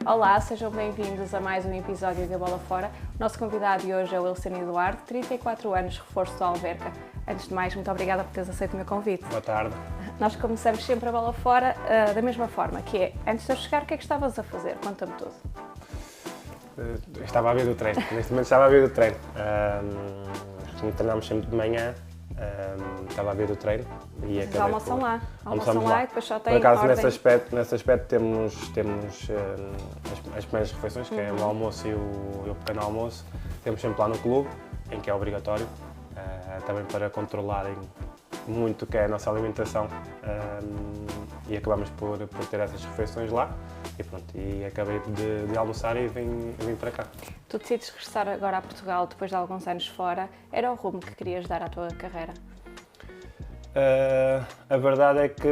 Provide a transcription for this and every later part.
Olá, sejam bem-vindos a mais um episódio de Bola Fora. O nosso convidado de hoje é o Elceni Duarte, 34 anos, reforço do Alverca. Antes de mais, muito obrigada por teres aceito o meu convite. Boa tarde. Nós começamos sempre a Bola Fora da mesma forma, que é, antes de eu chegar, o que é que estavas a fazer? Conta-me tudo. Estava a vir do treino, neste momento estava a vir do treino. Treinámos sempre de manhã, estava a vir do treino e acabei Almoçam lá, e depois só tem Por acaso, ordem. nesse aspecto temos as primeiras refeições, que é o almoço e o pequeno almoço. Temos sempre lá no clube, em que é obrigatório, também para controlarem muito o que é a nossa alimentação, e acabamos por ter essas refeições lá e pronto, e acabei de almoçar e vim para cá. Tu decides regressar agora a Portugal depois de alguns anos fora. Era o rumo que querias dar à tua carreira? A verdade é que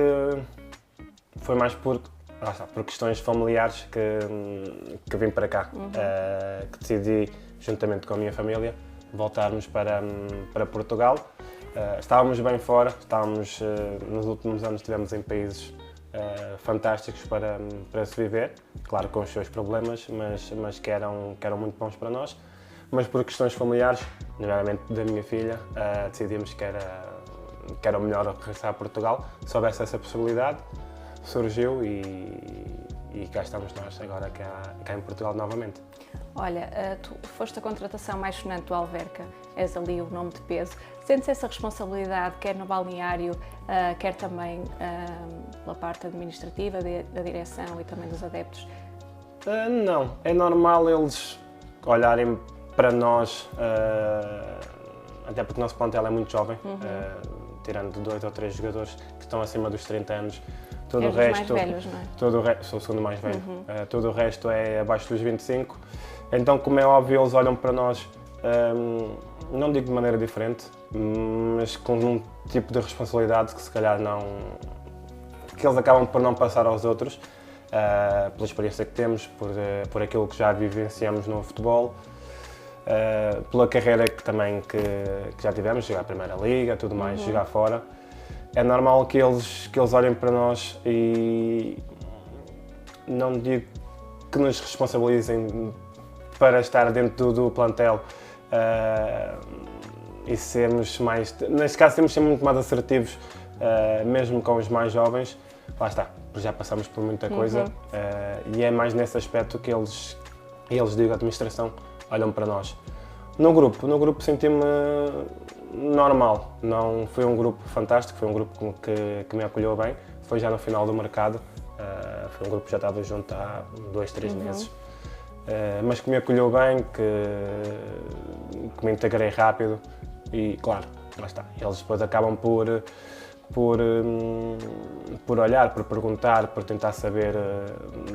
foi mais por questões familiares que vim para cá, que decidi, juntamente com a minha família, voltarmos para Portugal. Estávamos bem fora, nos últimos anos estivemos em países fantásticos para se viver, claro com os seus problemas, mas que eram muito bons para nós. Mas por questões familiares, nomeadamente da minha filha, decidimos que era o melhor regressar a Portugal. Se houvesse essa possibilidade, surgiu e cá estamos nós agora cá em Portugal novamente. Olha, tu foste a contratação mais sonante do Alverca, és ali o nome de peso. Sentes essa responsabilidade, quer no balneário, quer também pela parte administrativa da direção e também dos adeptos? Não, é normal eles olharem para nós, até porque o nosso plantel é muito jovem, tirando 2 ou 3 jogadores que estão acima dos 30 anos. Todo o resto, mais velhos, não é? Sou o segundo mais velho. Todo o resto é abaixo dos 25. Então, como é óbvio, eles olham para nós, não digo de maneira diferente, mas com um tipo de responsabilidade que se calhar que eles acabam por não passar aos outros, pela experiência que temos, por aquilo que já vivenciamos no futebol, pela carreira que já tivemos, jogar a Primeira Liga, tudo mais, jogar fora. É normal que eles olhem para nós e não digo que nos responsabilizem para estar dentro do plantel e sermos mais, neste caso temos de ser muito mais assertivos, mesmo com os mais jovens. Lá está, já passamos por muita coisa, e é mais nesse aspecto que eles digo, a administração, olham para nós. No grupo senti-me normal, não foi um grupo fantástico, foi um grupo que me acolheu bem, foi já no final do mercado, foi um grupo que já estava junto há 2, 3 meses, mas que me acolheu bem, que me integrei rápido e claro, lá está, eles depois acabam por olhar, por perguntar, por tentar saber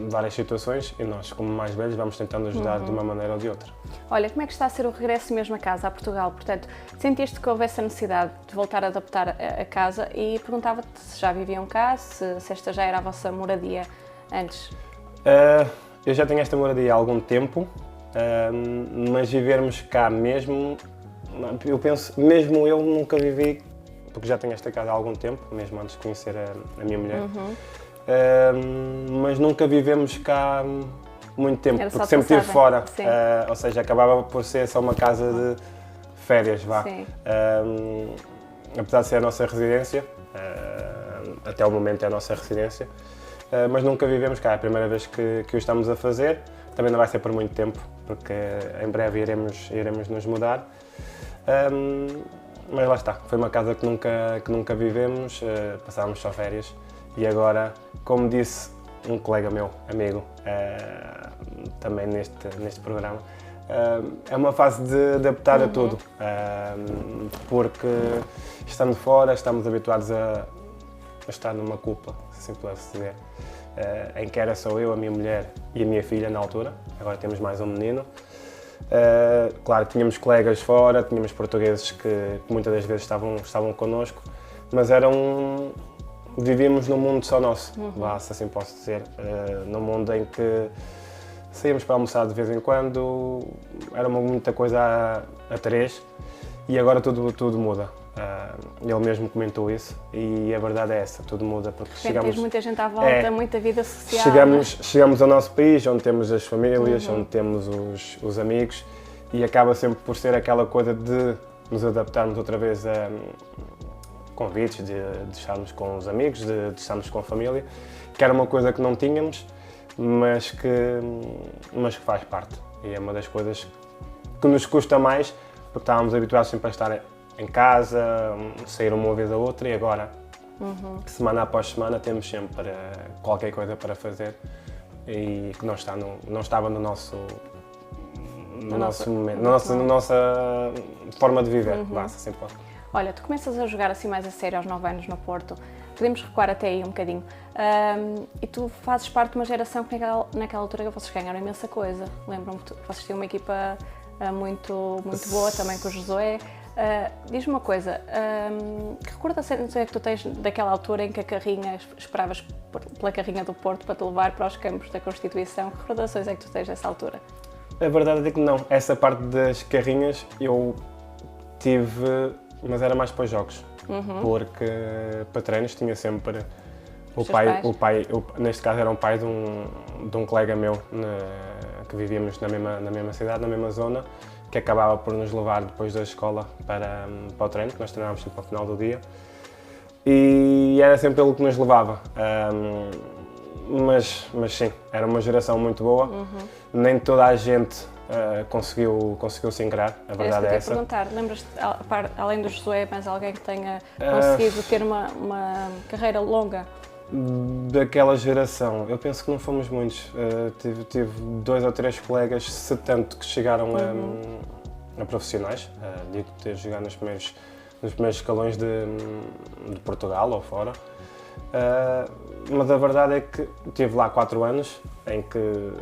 várias situações e nós, como mais velhos, vamos tentando ajudar de uma maneira ou de outra. Olha, como é que está a ser o regresso mesmo a casa, a Portugal? Portanto, sentiste que houvesse a necessidade de voltar a adaptar a casa e perguntava-te se já viviam cá, se esta já era a vossa moradia antes? Eu já tenho esta moradia há algum tempo, mas vivermos cá mesmo, eu penso, mesmo eu nunca vivi, porque já tenho esta casa há algum tempo, mesmo antes de conhecer a minha mulher, mas nunca vivemos cá muito tempo, porque sempre estive fora, ou seja, acabava por ser só uma casa de férias, vá. Apesar de ser a nossa residência, até o momento é a nossa residência, mas nunca vivemos cá, é a primeira vez que o estamos a fazer, também não vai ser por muito tempo, porque em breve iremos nos mudar. Mas lá está, foi uma casa que nunca vivemos, passávamos só férias e agora, como disse um colega meu, amigo, também neste programa, é uma fase de adaptar a tudo, porque estando fora estamos habituados a estar numa cúpula, se assim pudesse dizer, em que era só eu, a minha mulher e a minha filha na altura, agora temos mais um menino. Claro, tínhamos colegas fora, tínhamos portugueses que muitas das vezes estavam connosco, mas vivíamos num mundo só nosso, se assim posso dizer, num mundo em que saíamos para almoçar de vez em quando, era muita coisa a 3 e agora tudo muda. Ele mesmo comentou isso e a verdade é essa, tudo muda porque tens muita gente à volta, muita vida social. Chegamos ao nosso país onde temos as famílias, onde temos os amigos e acaba sempre por ser aquela coisa de nos adaptarmos outra vez a convites, de estarmos com os amigos, de estarmos com a família, que era uma coisa que não tínhamos, mas que faz parte. E é uma das coisas que nos custa mais, porque estávamos habituados sempre a estar em casa, sair uma vez a outra e agora, semana após semana, temos sempre qualquer coisa para fazer e que não estava no nosso momento, na nossa forma de viver, sempre. Olha, tu começas a jogar assim mais a sério aos 9 anos no Porto, podemos recuar até aí um bocadinho, e tu fazes parte de uma geração que naquela altura vocês ganharam imensa coisa. Lembram-me que vocês tinham uma equipa muito boa também com o Josué. Diz-me uma coisa, que recordações é que tu tens daquela altura em que a carrinha, esperavas pela carrinha do Porto para te levar para os campos da Constituição? Que recordações é que tu tens dessa altura? A verdade é que não. Essa parte das carrinhas eu tive, mas era mais para os jogos, porque para treinos tinha sempre o pai, neste caso era um pai de um colega meu que vivíamos na mesma cidade, na mesma zona, que acabava por nos levar depois da escola para o treino, que nós treinávamos sempre ao final do dia, e era sempre ele que nos levava. Mas sim, era uma geração muito boa, nem toda a gente conseguiu se ingrar, a verdade é essa. Perguntar, lembras-te, além do Josué, mais alguém que tenha conseguido ter uma carreira longa? Daquela geração, eu penso que não fomos muitos. Tive 2 ou 3 colegas, se tanto, que chegaram a profissionais. Digo ter jogado nos primeiros escalões de Portugal ou fora. Mas a verdade é que tive lá 4 anos em que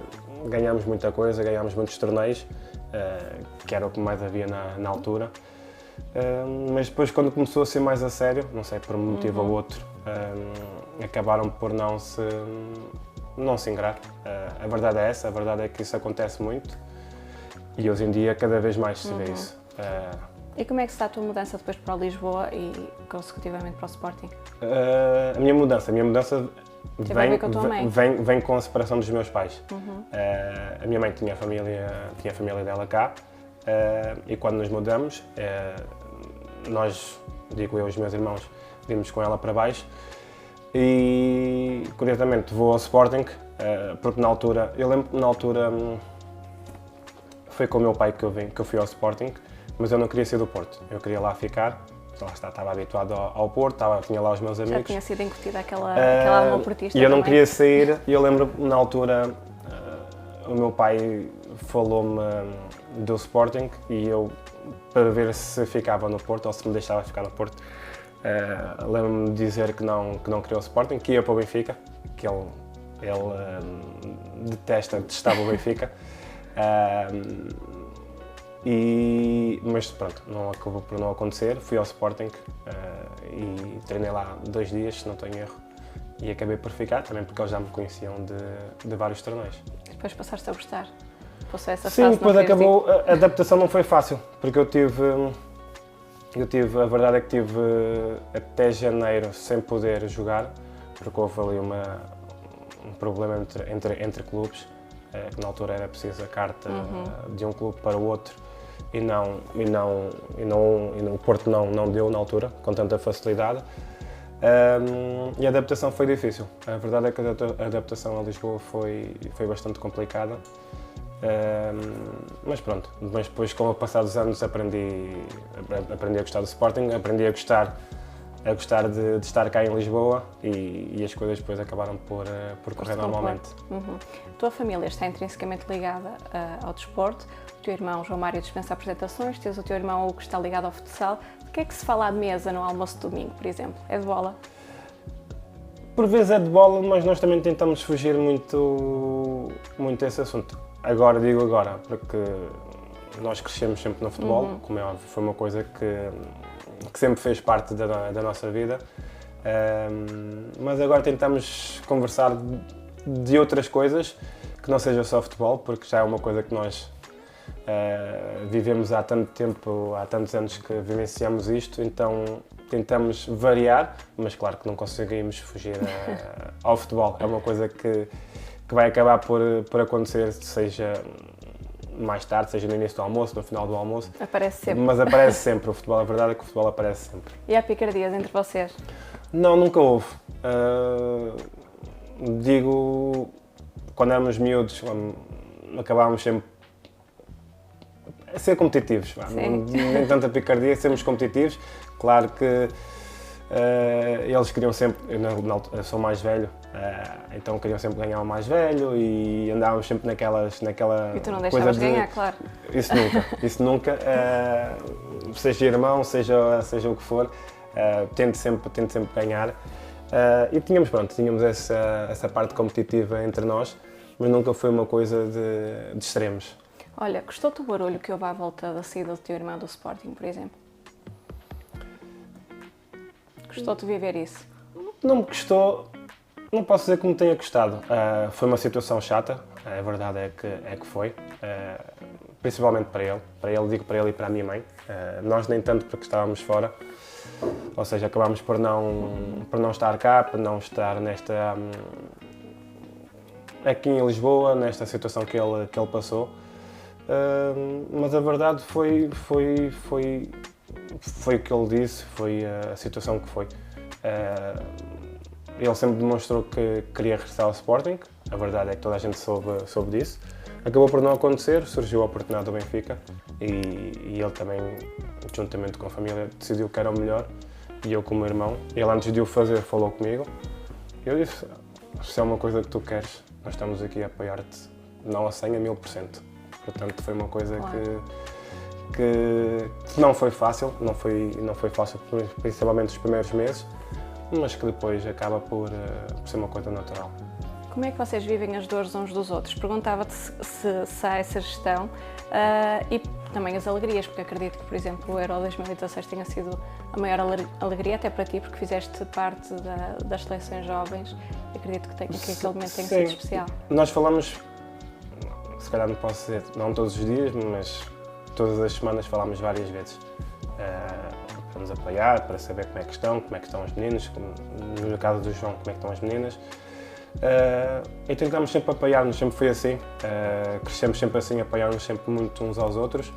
ganhámos muita coisa, ganhámos muitos torneios, que era o que mais havia na altura. Mas depois, quando começou a ser mais a sério, não sei, por um motivo ou outro, acabaram por não se ingrar. A verdade é essa, a verdade é que isso acontece muito e hoje em dia cada vez mais se vê isso. E como é que está a tua mudança depois para o Lisboa e consecutivamente para o Sporting? A minha mudança vem com a separação dos meus pais. A minha mãe tinha a família dela cá, e quando nos mudamos, nós, digo eu e os meus irmãos, vimos com ela para baixo e curiosamente vou ao Sporting, porque na altura, eu lembro que na altura foi com o meu pai que eu fui ao Sporting, mas eu não queria sair do Porto, eu queria lá ficar. Lá está, estava habituado ao Porto, tinha lá os meus amigos. Já tinha sido incutida aquela alma portista. E eu não queria sair, e eu lembro na altura o meu pai falou-me do Sporting e eu, para ver se ficava no Porto ou se me deixava ficar no Porto, lembro-me de dizer que não queria o Sporting, que ia para o Benfica, que ele detestava o Benfica. Mas pronto, não acabou por não acontecer, fui ao Sporting e treinei lá 2 dias, se não tenho erro, e acabei por ficar, também porque eles já me conheciam de vários torneios. Depois passaste a gostar? Passou essa Sim, depois acabou, a adaptação não foi fácil, porque a verdade é que tive até janeiro sem poder jogar, porque houve ali um problema entre clubes, que na altura era preciso a carta de um clube para o outro, e o Porto não deu na altura, com tanta facilidade, e a adaptação foi difícil. A verdade é que a adaptação a Lisboa foi bastante complicada, mas pronto, mas depois com o passar dos anos aprendi a gostar do Sporting, aprendi a gostar de estar cá em Lisboa e as coisas depois acabaram por correr normalmente. A tua família está intrinsecamente ligada ao desporto, o teu irmão João Mário dispensa apresentações, tens o teu irmão Hugo que está ligado ao futsal. O que é que se fala à mesa no almoço de domingo, por exemplo? É de bola? Por vezes é de bola, mas nós também tentamos fugir muito desse assunto. Digo agora, porque nós crescemos sempre no futebol, como é óbvio, foi uma coisa que sempre fez parte da nossa vida, mas agora tentamos conversar de outras coisas que não seja só futebol, porque já é uma coisa que nós Vivemos há tanto tempo, há tantos anos que vivenciamos isto, então tentamos variar, mas claro que não conseguimos fugir ao futebol. É uma coisa que vai acabar por acontecer, seja mais tarde, seja no início do almoço, no final do almoço. Aparece sempre. Mas aparece sempre o futebol, a verdade é que o futebol aparece sempre. E há picardias entre vocês? Não, nunca houve. Digo, quando éramos miúdos, acabávamos sempre a ser competitivos. Nem tanta picardia, sermos competitivos. Claro que eles queriam sempre, eu sou mais velho, então queriam sempre ganhar o mais velho e andávamos sempre naquela E tu não deixavas ganhar, claro. Isso nunca, seja irmão, seja o que for, tento sempre ganhar. E tínhamos essa parte competitiva entre nós, mas nunca foi uma coisa de extremos. Olha, gostou-te o barulho que houve à volta da saída do teu irmão do Sporting, por exemplo? Gostou-te de viver isso? Não me gostou, não posso dizer que me tenha gostado. Foi uma situação chata, a verdade é que foi, principalmente para ele, digo para ele e para a minha mãe. Nós nem tanto porque estávamos fora, ou seja, acabámos por não estar cá, por não estar aqui em Lisboa, nesta situação que ele passou. Mas a verdade foi o que ele disse, foi a situação que foi. Ele sempre demonstrou que queria regressar ao Sporting, a verdade é que toda a gente soube disso. Acabou por não acontecer, surgiu a oportunidade do Benfica e ele também, juntamente com a família, decidiu que era o melhor. E eu, como irmão, ele antes de o fazer falou comigo. Eu disse, se é uma coisa que tu queres, nós estamos aqui a apoiar-te, não a 100%, a 1000%. Portanto, foi uma coisa que não foi fácil, não foi fácil principalmente os primeiros meses, mas que depois acaba por ser uma coisa natural. Como é que vocês vivem as dores uns dos outros? Perguntava-te se há essa gestão e também as alegrias, porque acredito que, por exemplo, o Euro 2016 tenha sido a maior alegria até para ti, porque fizeste parte das seleções jovens. Acredito que aquele momento tenha sido especial. Nós falamos, se calhar não posso dizer, não todos os dias, mas todas as semanas falámos várias vezes. Para nos apoiar, para saber como é que estão os meninos, no caso do João, como é que estão as meninas. E tentámos sempre apoiar-nos, sempre foi assim. Crescemos sempre assim, apoiar-nos sempre muito uns aos outros.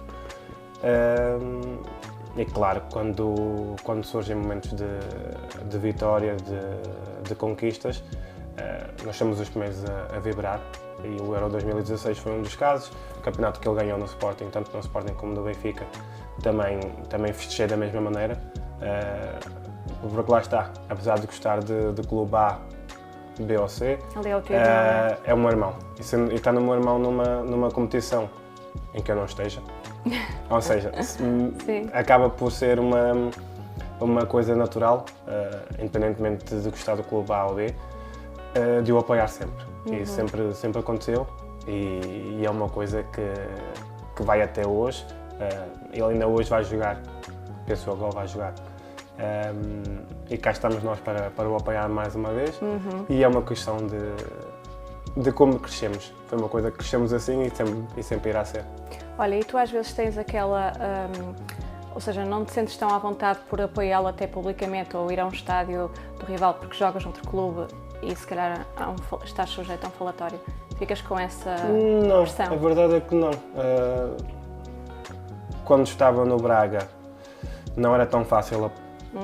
E claro, quando surgem momentos de vitória, de conquistas, nós somos os primeiros a vibrar. E o Euro 2016 foi um dos casos. O campeonato que ele ganhou no Sporting, tanto no Sporting como no Benfica, também festejei da mesma maneira. Porque lá está, apesar de gostar de clube A, B ou C, é o meu irmão. E está no meu irmão numa competição em que eu não esteja. Ou seja, acaba por ser uma coisa natural, independentemente de gostar do clube A ou B, de o apoiar sempre. E sempre aconteceu e é uma coisa que vai até hoje. Ele ainda hoje vai jogar, penso eu que ele vai jogar. E cá estamos nós para o apoiar mais uma vez. E é uma questão de como crescemos. Foi uma coisa que crescemos assim e sempre irá ser. Olha, e tu às vezes tens aquela, ou seja, não te sentes tão à vontade por apoiá-lo até publicamente ou ir a um estádio do rival porque jogas noutro clube e se calhar estás sujeito a um falatório. Ficas com essa pressão? Não, a verdade é que não. Quando estava no Braga não era tão fácil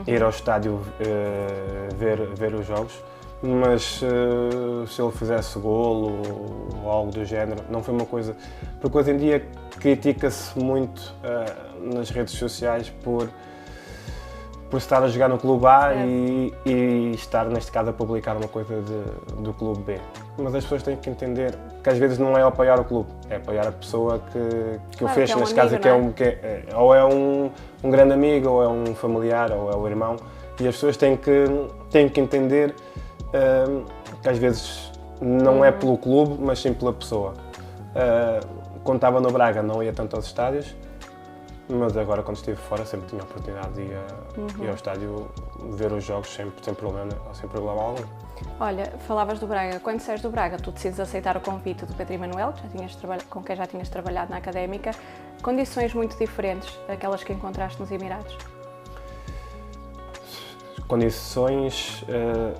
ir ao estádio ver os jogos, mas se ele fizesse golo ou algo do género, não foi uma coisa... Porque hoje em dia critica-se muito nas redes sociais por estar a jogar no clube A e estar, neste caso, a publicar uma coisa do clube B. Mas as pessoas têm que entender que às vezes não é apoiar o clube, é apoiar a pessoa que o fez, neste caso ou é um grande amigo, ou é um familiar, ou é o irmão. E as pessoas têm que entender que às vezes não é pelo clube, mas sim pela pessoa. Quando estava no Braga não ia tanto aos estádios, mas agora quando estive fora sempre tinha a oportunidade de ir ao estádio ver os jogos sem problema algum. Olha, falavas do Braga. Quando saís do Braga, tu decides aceitar o convite do Pedro Emanuel, com quem já tinhas trabalhado na Académica. Condições muito diferentes daquelas que encontraste nos Emirados? Condições,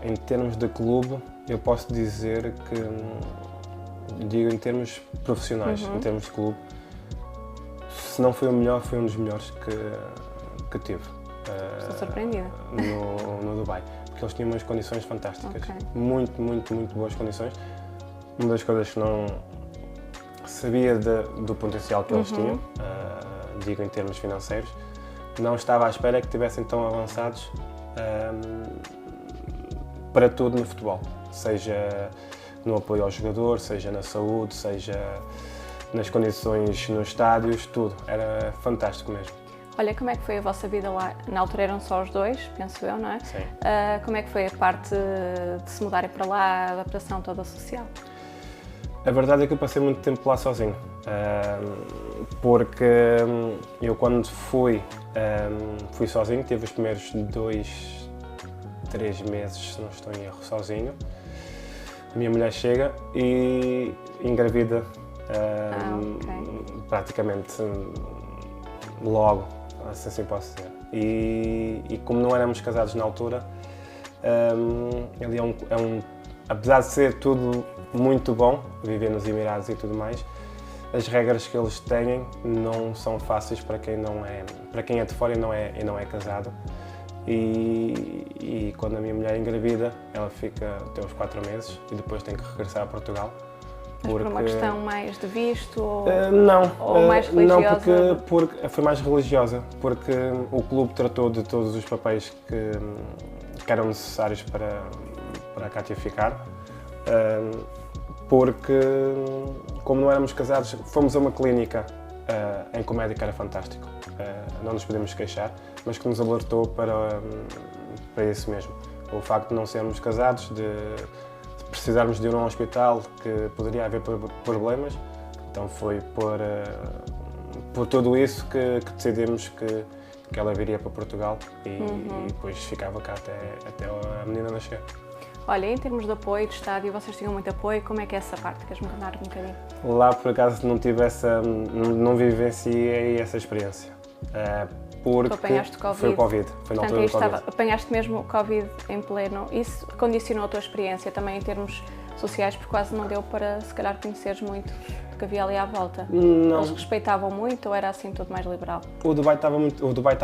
em termos de clube, eu posso dizer que, digo em termos profissionais, em termos de clube, se não foi o melhor, foi um dos melhores que tive. Estou surpreendida. No Dubai, porque eles tinham umas condições fantásticas, Okay. muito boas condições. Uma das coisas que não sabia do potencial que eles tinham, digo em termos financeiros, não estava à espera que tivessem tão avançados para tudo no futebol, seja no apoio ao jogador, seja na saúde, seja nas condições nos estádios, tudo. Era fantástico mesmo. Olha, como é que foi a vossa vida lá? Na altura eram só os dois, penso eu, não é? Sim. Como é que foi a parte de se mudarem para lá, a adaptação toda social? A verdade é que eu passei muito tempo lá sozinho, porque eu quando fui sozinho, tive os primeiros 2, 3 meses, se não estou em erro, sozinho. A minha mulher chega e engravida praticamente logo, se assim posso dizer. E como não éramos casados na altura, ele apesar de ser tudo muito bom, viver nos Emirados e tudo mais, as regras que eles têm não são fáceis para quem é de fora e não é casado. E quando a minha mulher engravida, ela fica até os 4 meses e depois tem que regressar a Portugal. Mas por uma questão mais de visto ou, não, ou mais religiosa? Não, porque foi mais religiosa, porque o clube tratou de todos os papéis que eram necessários para a Cátia ficar, porque como não éramos casados, fomos a uma clínica em que o médico era fantástico, não nos podemos queixar, mas que nos alertou para isso mesmo. O facto de não sermos casados, de precisarmos de ir a um hospital que poderia haver problemas, então foi por tudo isso que decidimos que ela viria para Portugal e depois ficava cá até a menina nascer. Olha, em termos de apoio de estádio, vocês tinham muito apoio, como é que é essa parte? Queres-me contar um bocadinho? Lá, por acaso, não vivenciei essa experiência, porque apanhaste Covid. foi o Covid, foi na altura do Covid. Apanhaste mesmo o Covid em pleno. Isso condicionou a tua experiência também em termos sociais, porque quase não deu para, se calhar, conheceres muito do que havia ali à volta? Não. Eles respeitavam muito ou era assim tudo mais liberal? O Dubai estava aberto, o Dubai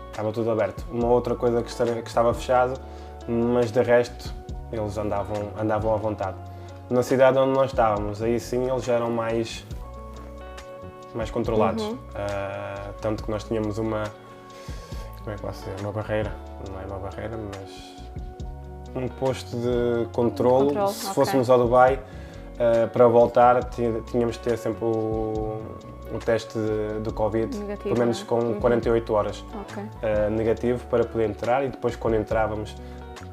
estava tudo aberto. Uma outra coisa que estava fechado, mas de resto eles andavam à vontade. Na cidade onde nós estávamos, aí sim eles já eram mais controlados. Tanto que nós tínhamos uma barreira, não é uma barreira, mas um posto de controlo. Se fôssemos ao Dubai, para voltar tínhamos de ter sempre o teste do Covid, negativo, pelo menos com 48 horas negativo para poder entrar, e depois quando entrávamos,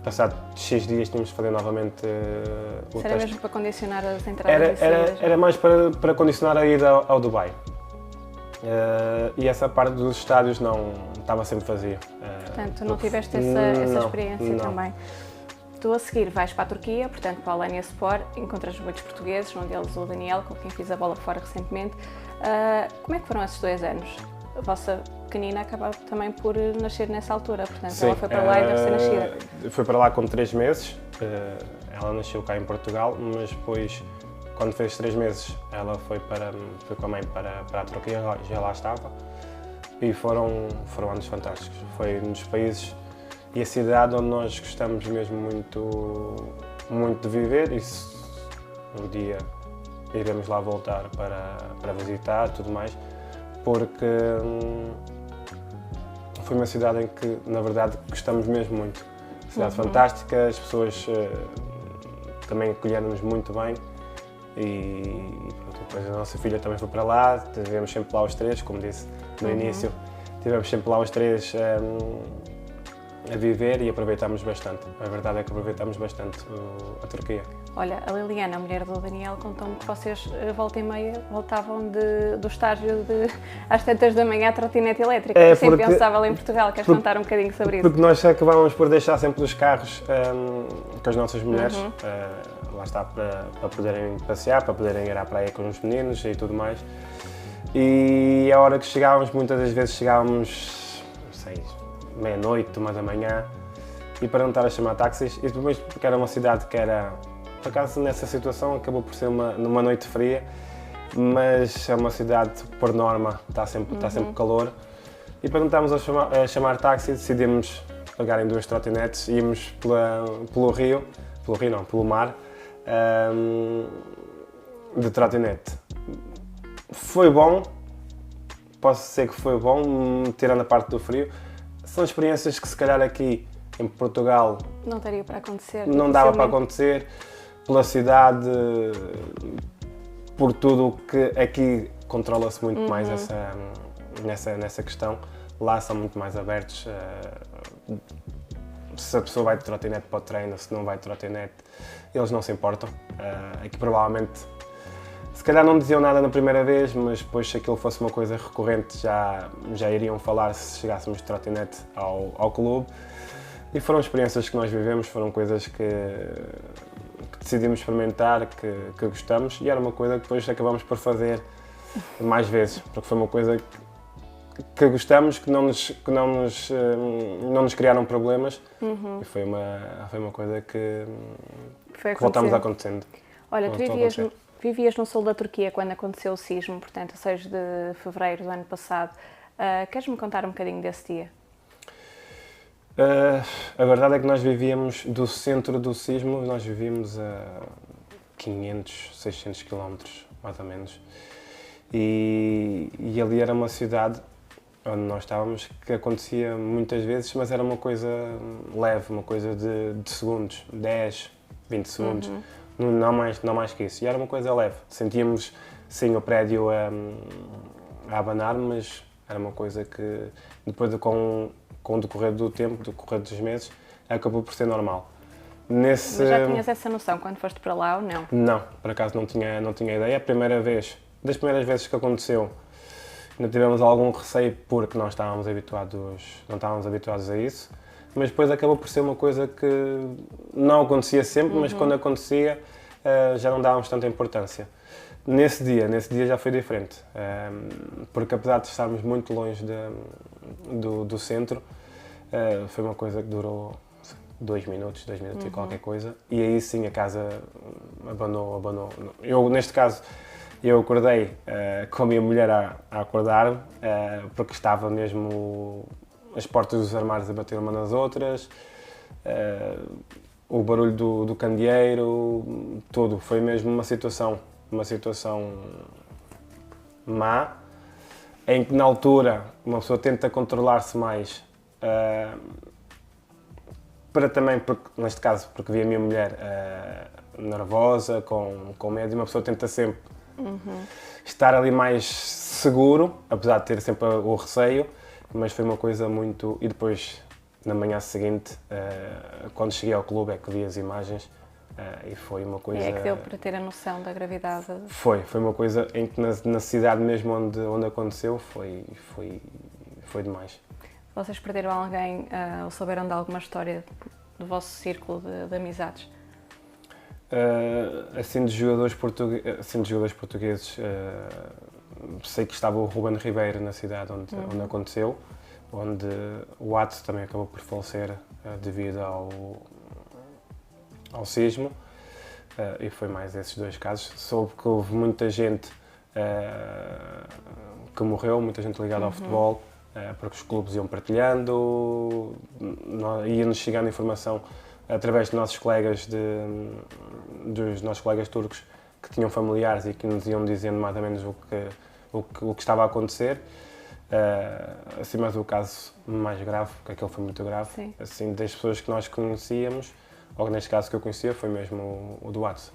passado X dias, tínhamos de fazer novamente o teste. Era mesmo para condicionar as entradas e saídas? Era mais para condicionar a ida ao Dubai. E essa parte dos estádios não estava sempre vazio. Portanto, não tiveste essa experiência não. também. Tu a seguir vais para a Turquia, portanto para a Alanya Sport, encontras muitos portugueses, um deles o Daniel, com quem fiz a bola fora recentemente. Como é que foram esses 2 anos? A vossa pequenina acabou também por nascer nessa altura, portanto sim, ela foi para lá e deve ser nascida. Foi para lá com 3 meses, ela nasceu cá em Portugal, mas depois, quando fez 3 meses, ela foi com a mãe para a Turquia, já lá estava, e foram anos fantásticos. Foi um dos países e a cidade onde nós gostamos mesmo muito de viver, e se um dia iremos lá voltar para visitar tudo mais, porque foi uma cidade em que, na verdade, gostamos mesmo muito. Cidade fantástica, as pessoas também acolheram-nos muito bem, e pronto, depois a nossa filha também foi para lá, estivemos sempre lá os 3, como disse no início, estivemos sempre lá os 3 a viver e aproveitámos bastante. A verdade é que aproveitámos bastante a Turquia. Olha, a Liliana, a mulher do Daniel, contou-me que vocês, volta e meia, voltavam do estágio às tantas da manhã a trotinete elétrica, que isso é impensável em Portugal. Queres contar um bocadinho sobre isso? Porque nós acabámos por deixar sempre os carros com as nossas mulheres, lá está, para poderem passear, para poderem ir à praia com os meninos e tudo mais. E a hora que chegávamos, muitas das vezes chegávamos, não sei, meia-noite, 1 da manhã, e para não estar a chamar táxis, e depois porque era uma cidade que era, por acaso nessa situação acabou por ser numa noite fria, mas é uma cidade, por norma, está sempre calor, e para não estarmos a chamar táxi, decidimos pegar em 2 trotinetes e íamos pelo mar, de trotinete. Foi bom, posso dizer que foi bom, tirando a parte do frio. São experiências que se calhar aqui em Portugal não daria para acontecer. Não dava para acontecer, pela cidade, por tudo o que aqui controla-se muito mais nessa questão. Lá são muito mais abertos. Se a pessoa vai de trotinete para o treino, se não vai de trotinete, eles não se importam. Aqui provavelmente, se calhar não diziam nada na primeira vez, mas depois se aquilo fosse uma coisa recorrente já iriam falar se chegássemos de trotinete ao clube. E foram experiências que nós vivemos, foram coisas que decidimos experimentar, que gostamos, e era uma coisa que depois acabamos por fazer mais vezes, porque foi uma coisa que gostamos, que não nos criaram problemas, e foi uma coisa que voltámos acontecendo. Olha, tu vivias no sul da Turquia quando aconteceu o sismo, portanto, a 6 de fevereiro do ano passado. Queres-me contar um bocadinho desse dia? A verdade é que nós vivíamos do centro do sismo, nós vivíamos a 500, 600 quilómetros, mais ou menos. E ali era uma cidade onde nós estávamos que acontecia muitas vezes, mas era uma coisa leve, uma coisa de segundos, 10, 20 segundos. Não mais que isso. E era uma coisa leve. Sentíamos, sim, o prédio a abanar, mas era uma coisa que, depois com o decorrer do tempo, do decorrer dos meses, acabou por ser normal. Mas já tinhas essa noção quando foste para lá ou não? Não, por acaso não tinha ideia. Das primeiras vezes que aconteceu, ainda tivemos algum receio porque não estávamos habituados a isso. Mas depois acabou por ser uma coisa que não acontecia sempre, mas quando acontecia já não dávamos tanta importância. Nesse dia já foi diferente, porque apesar de estarmos muito longe do centro, foi uma coisa que durou 2 minutos e qualquer coisa, e aí sim a casa abanou. Eu, neste caso, eu acordei com a minha mulher a acordar, porque estava mesmo as portas dos armários a bater uma nas outras, o barulho do candeeiro, tudo. Foi mesmo uma situação má, em que na altura uma pessoa tenta controlar-se mais, neste caso, porque vi a minha mulher nervosa, com medo, e uma pessoa tenta sempre estar ali mais seguro, apesar de ter sempre o receio. Mas foi uma coisa muito... E depois, na manhã seguinte, quando cheguei ao clube, é que vi as imagens e foi uma coisa... É que deu para ter a noção da gravidade. Foi uma coisa em que na cidade mesmo onde aconteceu, foi demais. Vocês perderam alguém ou souberam de alguma história do vosso círculo de amizades? Assim de jogadores portugueses, sei que estava o Ruben Ribeiro na cidade onde aconteceu, onde o Atos também acabou por falecer devido ao sismo, e foi mais esses 2 casos. Soube que houve muita gente que morreu, muita gente ligada ao futebol, porque os clubes iam partilhando, ia-nos chegando informação através dos nossos colegas turcos que tinham familiares e que nos iam dizendo mais ou menos o que estava a acontecer. Assim, mas o caso mais grave, porque aquele foi muito grave, assim, das pessoas que nós conhecíamos, ou neste caso que eu conhecia, foi mesmo o do Atos.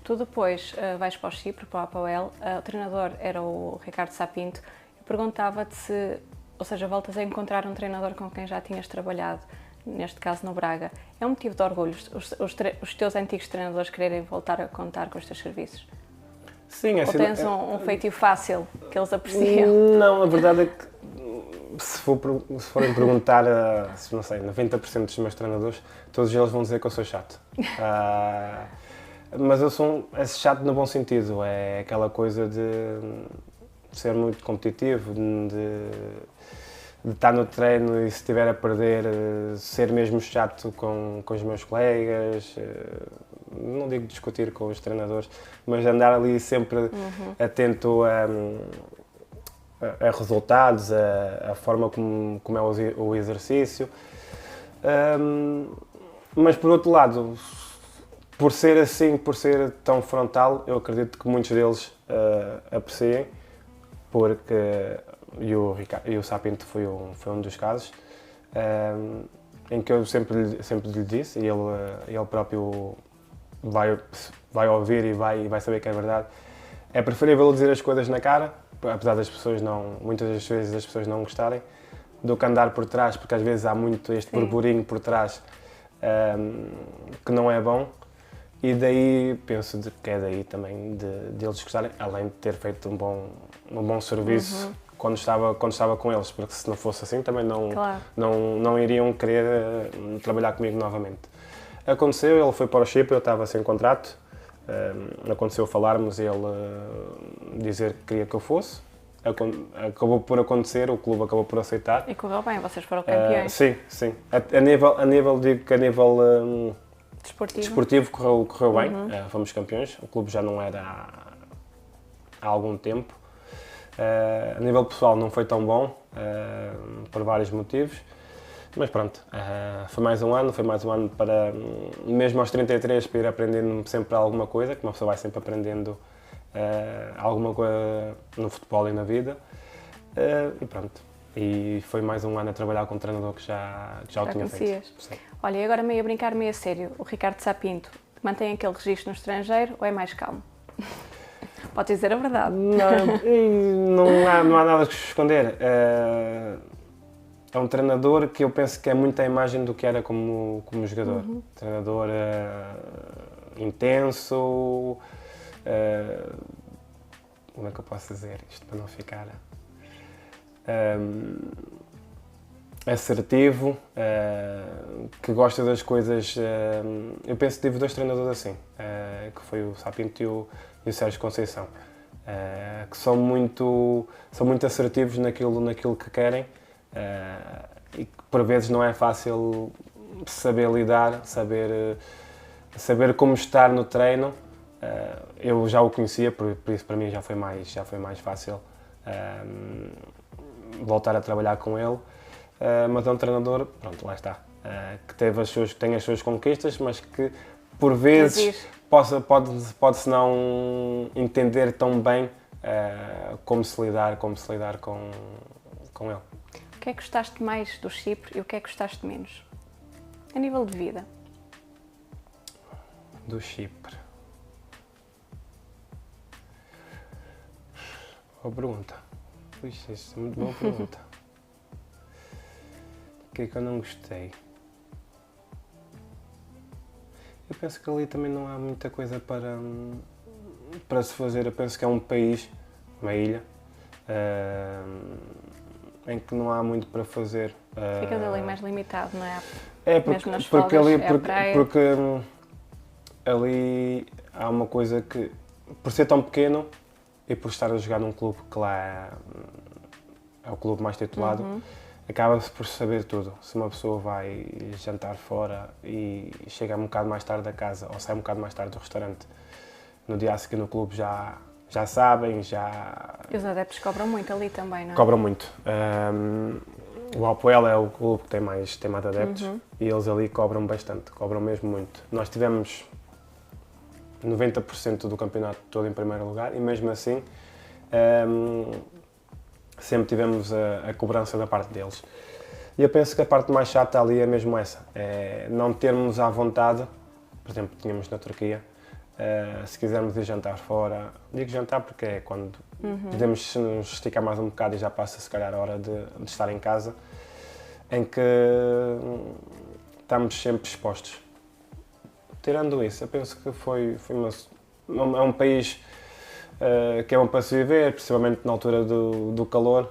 Tu depois vais para o Chipre, para o APOEL, o treinador era o Ricardo Sapinto. Eu perguntava-te se ou seja, voltas a encontrar um treinador com quem já tinhas trabalhado, neste caso no Braga. É um motivo de orgulho os teus antigos treinadores quererem voltar a contar com os teus serviços? Sim, Ou tens um feitio fácil que eles apreciam? Não, a verdade é que se forem perguntar a, não sei, 90% dos meus treinadores, todos eles vão dizer que eu sou chato. Mas eu sou chato no bom sentido, é aquela coisa de ser muito competitivo, de estar no treino e se estiver a perder, ser mesmo chato com os meus colegas, não digo discutir com os treinadores, mas andar ali sempre atento a resultados, a forma como é o exercício. Mas por outro lado, por ser assim, por ser tão frontal, eu acredito que muitos deles apreciem, porque o Sapinto foi um dos casos em que eu sempre lhe disse, e ele próprio vai ouvir e vai saber que é verdade. É preferível dizer as coisas na cara, apesar das pessoas muitas das vezes as pessoas não gostarem, do que andar por trás, porque às vezes há muito este burburinho por trás que não é bom. E daí, penso que é daí também de eles gostarem, além de ter feito um bom serviço quando estava com eles, porque se não fosse assim também não iriam querer trabalhar comigo novamente. Aconteceu, ele foi para o Chipre, eu estava sem contrato, aconteceu falarmos e ele dizer que queria que eu fosse. Acabou por acontecer, o clube acabou por aceitar. E correu bem, vocês foram campeões. Sim. Digo que a nível desportivo correu bem, fomos campeões, o clube já não era há algum tempo. A nível pessoal não foi tão bom, por vários motivos, mas pronto, foi mais um ano para, mesmo aos 33, para ir aprendendo sempre alguma coisa, que uma pessoa vai sempre aprendendo alguma coisa no futebol e na vida, e pronto. E foi mais um ano a trabalhar com um treinador que já o tinha feito. Sim. Olha, e agora meio a brincar, meio a sério, o Ricardo Sapinto mantém aquele registro no estrangeiro ou é mais calmo? Pode dizer a verdade. Não há nada que esconder. É um treinador que eu penso que é muito a imagem do que era como jogador. Treinador intenso, como é que eu posso dizer isto para não ficar... assertivo, que gosta das coisas. Eu penso que tive dois treinadores assim, que foi o Sapinto e o Sérgio Conceição, que são muito assertivos naquilo que querem, e que por vezes não é fácil saber lidar, saber como estar no treino. Eu já o conhecia, por isso para mim já foi mais fácil voltar a trabalhar com ele, mas é um treinador, pronto, lá está, que tem as suas conquistas, mas que por vezes pode-se não entender tão bem como se lidar com ele. O que é que gostaste mais do Chipre e o que é que gostaste menos? A nível de vida. Do Chipre. Boa pergunta. Puxa, isso é muito boa pergunta. O que é que eu não gostei? Eu penso que ali também não há muita coisa para se fazer. Eu penso que é um país, uma ilha, em que não há muito para fazer. Ficas ali mais limitado, não é? É, porque ali há uma coisa que, por ser tão pequeno e por estar a jogar num clube que lá é o clube mais titulado, acaba-se por saber tudo. Se uma pessoa vai jantar fora e chega um bocado mais tarde da casa ou sai um bocado mais tarde do restaurante, no dia a seguir no clube já sabem, E os adeptos cobram muito ali também, não é? Cobram muito. O Apoel é o clube que tem mais adeptos e eles ali cobram bastante, cobram mesmo muito. Nós tivemos 90% do campeonato todo em primeiro lugar e mesmo assim sempre tivemos a cobrança da parte deles. E eu penso que a parte mais chata ali é mesmo essa, é não termos à vontade, por exemplo, tínhamos na Turquia, se quisermos ir jantar fora, digo jantar porque é quando podemos nos esticar mais um bocado e já passa se calhar a hora de estar em casa, em que estamos sempre expostos. Tirando isso, eu penso que é um país que é bom para se viver, principalmente na altura do calor.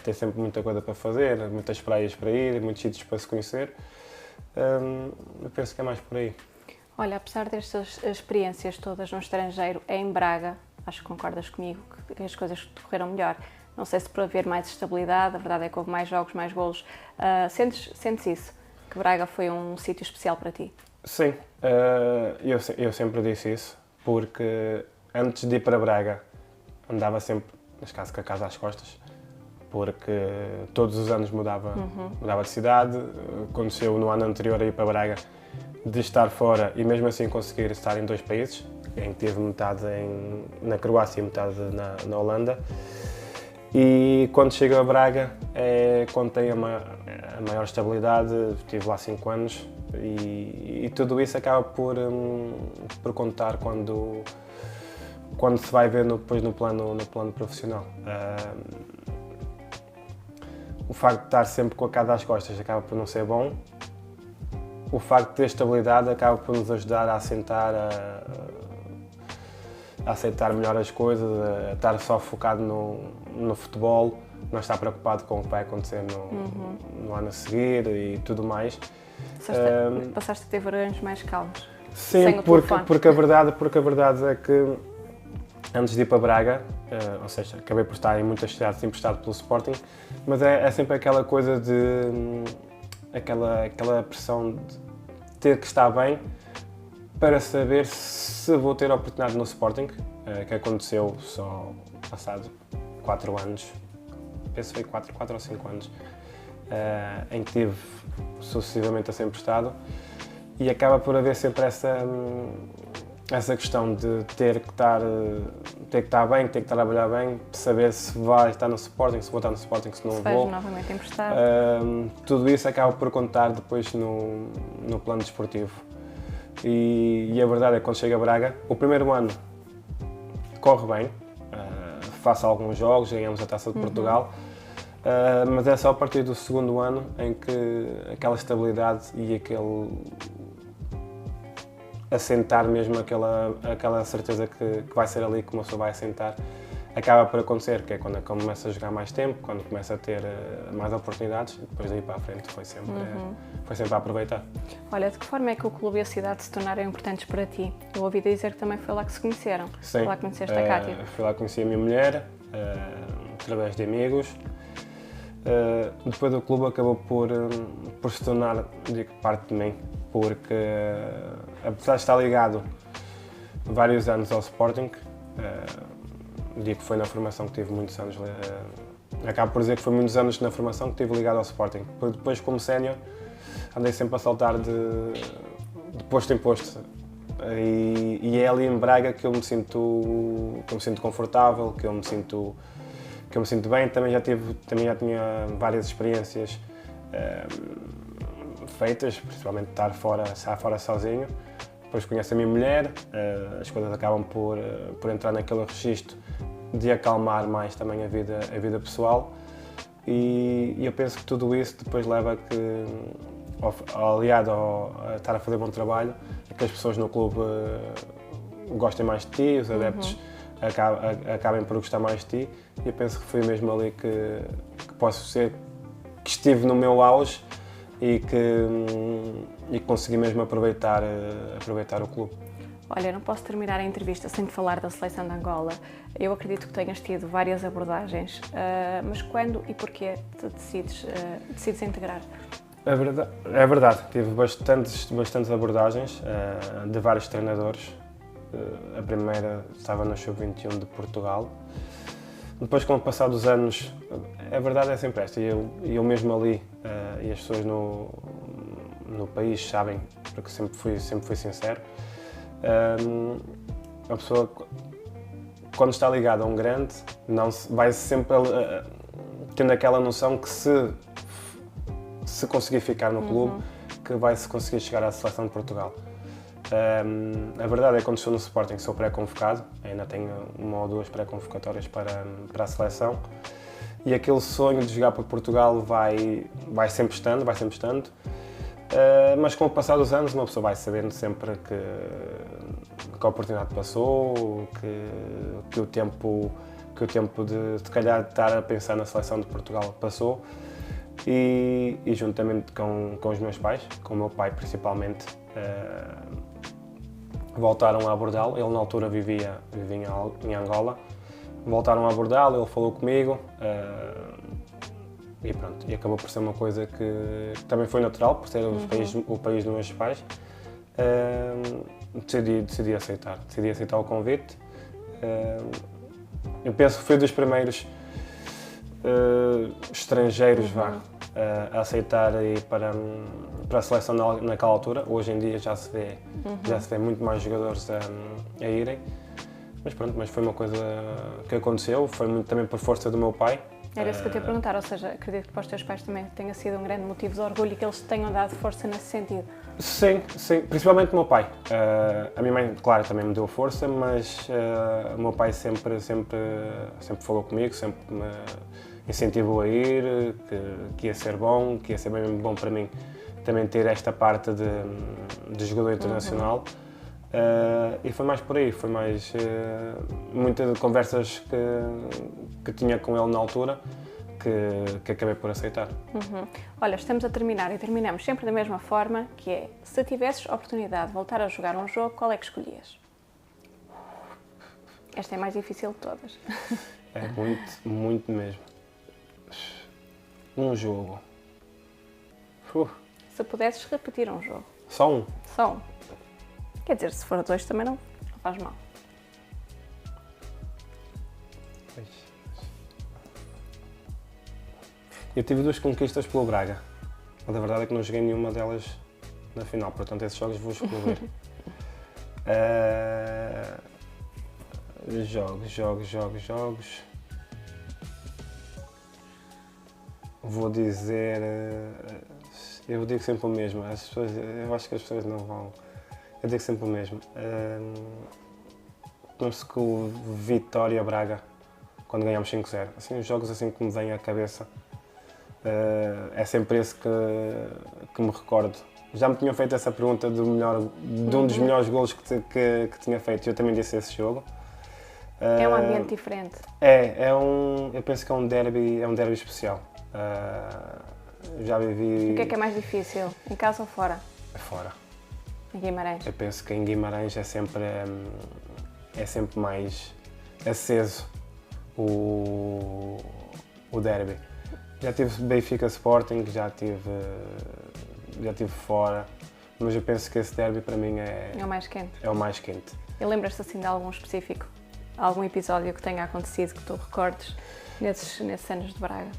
Tem sempre muita coisa para fazer, muitas praias para ir, muitos sítios para se conhecer. Eu penso que é mais por aí. Olha, apesar destas experiências todas no estrangeiro, é em Braga, acho que concordas comigo, que as coisas correram melhor. Não sei se por haver mais estabilidade, a verdade é que houve mais jogos, mais golos. Sentes isso? Que Braga foi um sítio especial para ti? Sim, eu sempre disse isso, porque antes de ir para Braga andava sempre, neste caso, com a casa às costas, porque todos os anos mudava de cidade. Aconteceu no ano anterior a ir para Braga de estar fora e mesmo assim conseguir estar em 2 países, em que tive metade na Croácia e metade na Holanda. E quando chego a Braga é quando tenho a maior estabilidade. Estive lá 5 anos e tudo isso acaba por contar quando se vai ver depois no plano profissional. O facto de estar sempre com a casa às costas acaba por não ser bom. O facto de ter estabilidade acaba por nos ajudar a aceitar melhor as coisas, a estar só focado no futebol, não estar preocupado com o que vai acontecer no ano a seguir e tudo mais. Passaste a ter verões mais calmos? Sim, porque a verdade é que antes de ir para Braga, ou seja, acabei por estar em muitas cidades emprestado pelo Sporting, mas é sempre aquela coisa de aquela pressão de ter que estar bem para saber se vou ter a oportunidade no Sporting, que aconteceu só passado 4 anos, penso que foi 4 ou 5 anos, em que estive sucessivamente a ser emprestado, e acaba por haver sempre essa questão de ter que estar bem, ter que trabalhar bem, saber se vai estar no Sporting, se vou estar no Sporting, se não vou. Se vais novamente emprestado. Tudo isso acaba por contar depois no plano desportivo. E a verdade é que quando chego a Braga, o primeiro ano corre bem, faço alguns jogos, ganhamos a Taça de Portugal, mas é só a partir do segundo ano em que aquela estabilidade e aquele assentar mesmo, aquela certeza que vai ser ali que uma pessoa vai assentar, acaba por acontecer, que é quando começa a jogar mais tempo, quando começa a ter mais oportunidades, e depois daí para a frente foi sempre a aproveitar. Olha, de que forma é que o clube e a cidade se tornaram importantes para ti? Eu ouvi dizer que também foi lá que se conheceram. Sim. Foi lá que conheceste a Cátia. Fui lá conhecer a minha mulher, através de amigos. Depois do clube acabou por se tornar, digo, parte de mim, porque apesar de estar ligado vários anos ao Sporting, digo que foi na formação que tive muitos anos, acabo por dizer que foi muitos anos na formação que tive ligado ao Sporting. Depois, como sénior, andei sempre a saltar de posto em posto. E é ali em Braga que eu me sinto confortável, que eu me sinto bem. Também já tinha várias experiências feitas, principalmente estar fora sozinho. Depois conheço a minha mulher, as coisas acabam por entrar naquele registro de acalmar mais também a vida pessoal, e eu penso que tudo isso depois leva a que, aliado a estar a fazer bom trabalho, a que as pessoas no clube gostem mais de ti, os adeptos acabem por gostar mais de ti, e eu penso que foi mesmo ali que posso ser, que estive no meu auge e que consegui mesmo aproveitar o clube. Olha, não posso terminar a entrevista sem te falar da seleção de Angola. Eu acredito que tenhas tido várias abordagens, mas quando e porquê te decides integrar? É verdade, tive bastantes abordagens de vários treinadores. A primeira estava no Sub-21 de Portugal. Depois, com o passar dos anos, a verdade é sempre esta, e eu mesmo ali, e as pessoas no país sabem, porque sempre fui sincero, a pessoa, quando está ligada a um grande, vai sempre tendo aquela noção que se conseguir ficar no clube, que vai-se conseguir chegar à seleção de Portugal. A verdade é que quando estou no Sporting sou pré-convocado, ainda tenho 1 ou 2 pré-convocatórias para a seleção e aquele sonho de jogar para Portugal vai sempre estando, mas com o passar dos anos uma pessoa vai sabendo sempre que a oportunidade passou, que o tempo de se calhar estar a pensar na seleção de Portugal passou e juntamente com os meus pais, com o meu pai principalmente, voltaram a abordá-lo. Ele na altura vivia em Angola, voltaram a abordá-lo, ele falou comigo e pronto, e acabou por ser uma coisa que também foi natural, por ser o país dos meus pais. Decidi aceitar o convite. Eu penso que fui dos primeiros estrangeiros a aceitar ir para a seleção naquela altura. Hoje em dia já se vê muito mais jogadores a irem, mas foi uma coisa que aconteceu, foi muito também por força do meu pai. Era isso que eu te ia perguntar, ou seja, acredito que para os teus pais também tenha sido um grande motivo de orgulho e que eles te tenham dado força nesse sentido. Sim, principalmente o meu pai. A minha mãe, claro, também me deu força, mas o meu pai sempre falou comigo, sempre me incentivou a ir, que ia ser bom, que ia ser bem bom para mim também ter esta parte de jogador internacional. E foi mais por aí, foi mais muitas conversas que tinha com ele na altura que acabei por aceitar. Olha, estamos a terminar e terminamos sempre da mesma forma, que é, se tivesses a oportunidade de voltar a jogar um jogo, qual é que escolhias? Esta é a mais difícil de todas. É muito mesmo. Um jogo. Se pudesses repetir um jogo. Só um? Só um. Quer dizer, se for 2 também não faz mal. Eu tive 2 conquistas pelo Braga, mas a verdade é que não joguei nenhuma delas na final, portanto esses jogos vou excluir. Jogos. Vou dizer. Eu digo sempre o mesmo, eu acho que as pessoas não vão. Eu digo sempre o mesmo. Penso que o Vitória Braga, quando ganhámos 5-0. Assim, os jogos assim que me vêm à cabeça, é sempre esse que me recordo. Já me tinham feito essa pergunta de um dos melhores golos que tinha feito. Eu também disse esse jogo. É um ambiente diferente. Eu penso que é um derby especial. Já vivi. O que é mais difícil? Em casa ou fora? É fora. Em Guimarães? Eu penso que em Guimarães é sempre mais aceso o derby. Já tive Benfica Sporting, já tive fora, mas eu penso que esse derby para mim é o mais quente. É o mais quente. E lembras-te assim de algum específico? Algum episódio que tenha acontecido que tu recordes nesses anos de Braga?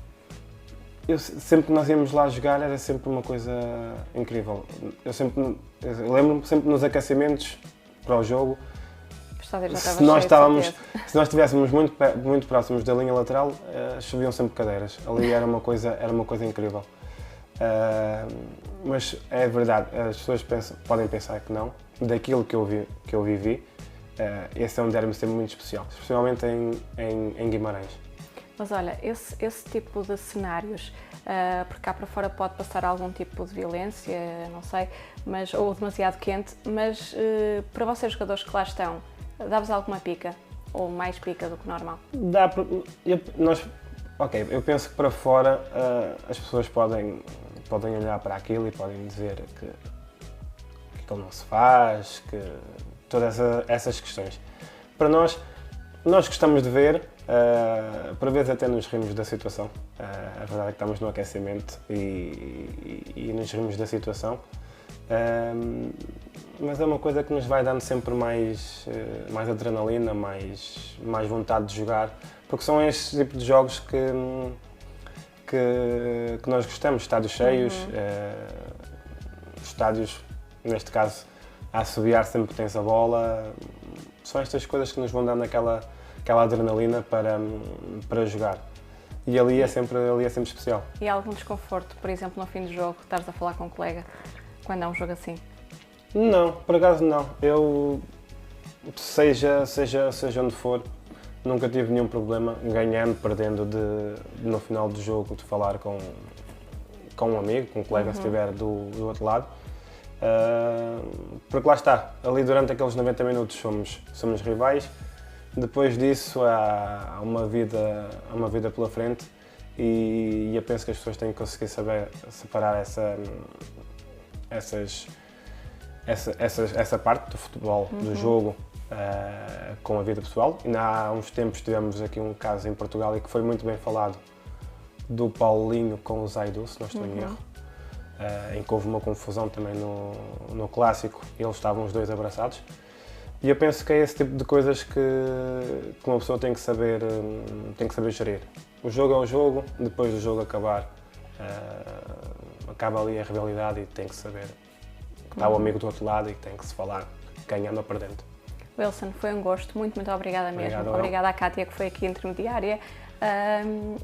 Sempre que nós íamos lá jogar era sempre uma coisa incrível. Eu lembro-me sempre nos aquecimentos para o jogo. Se nós estivéssemos muito próximos da linha lateral, choviam sempre cadeiras. Ali era uma coisa incrível. Mas é verdade, as pessoas podem pensar que não. Daquilo que eu vivi, esse é um derby sempre muito especial, especialmente em Guimarães. Mas olha, esse tipo de cenários, por cá para fora pode passar algum tipo de violência, não sei, ou demasiado quente, mas para vocês jogadores que lá estão, dá-vos alguma pica? Ou mais pica do que normal? Eu penso que para fora as pessoas podem olhar para aquilo e podem dizer que aquilo não se faz, que todas essas questões. Para nós gostamos de ver, por vezes até nos rimos da situação. A verdade é que estamos no aquecimento e nos rimos da situação. Mas é uma coisa que nos vai dando sempre mais adrenalina, mais vontade de jogar, porque são estes tipos de jogos que nós gostamos, estádios cheios, estádios, neste caso, a assobiar sempre que tens a bola. São estas coisas que nos vão dando aquela adrenalina para jogar. E ali é sempre especial. E há algum desconforto, por exemplo, no fim do jogo, estares a falar com um colega, quando há um jogo assim? Não, por acaso não. Eu, seja onde for, nunca tive nenhum problema, ganhando, perdendo, no final do jogo, de falar com um amigo, com um colega, se estiver do outro lado. Porque lá está, ali durante aqueles 90 minutos somos rivais, depois disso há uma vida pela frente e eu penso que as pessoas têm que conseguir saber separar essa parte do futebol, do jogo, com a vida pessoal. Ainda há uns tempos tivemos aqui um caso em Portugal e que foi muito bem falado, do Paulinho com o Zaidu, se não estou em erro, em que houve uma confusão também no clássico e eles estavam os dois abraçados. E eu penso que é esse tipo de coisas que uma pessoa tem que saber gerir. O jogo é o jogo, depois do jogo acabar, acaba ali a rivalidade e tem que saber que está o amigo do outro lado e tem que se falar, ganhando ou perdendo. Wilson, foi um gosto, muito obrigada mesmo. Obrigada à Cátia, que foi aqui intermediária,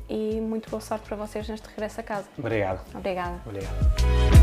e muito boa sorte para vocês neste regresso a casa. Obrigado. Obrigada. Obrigado.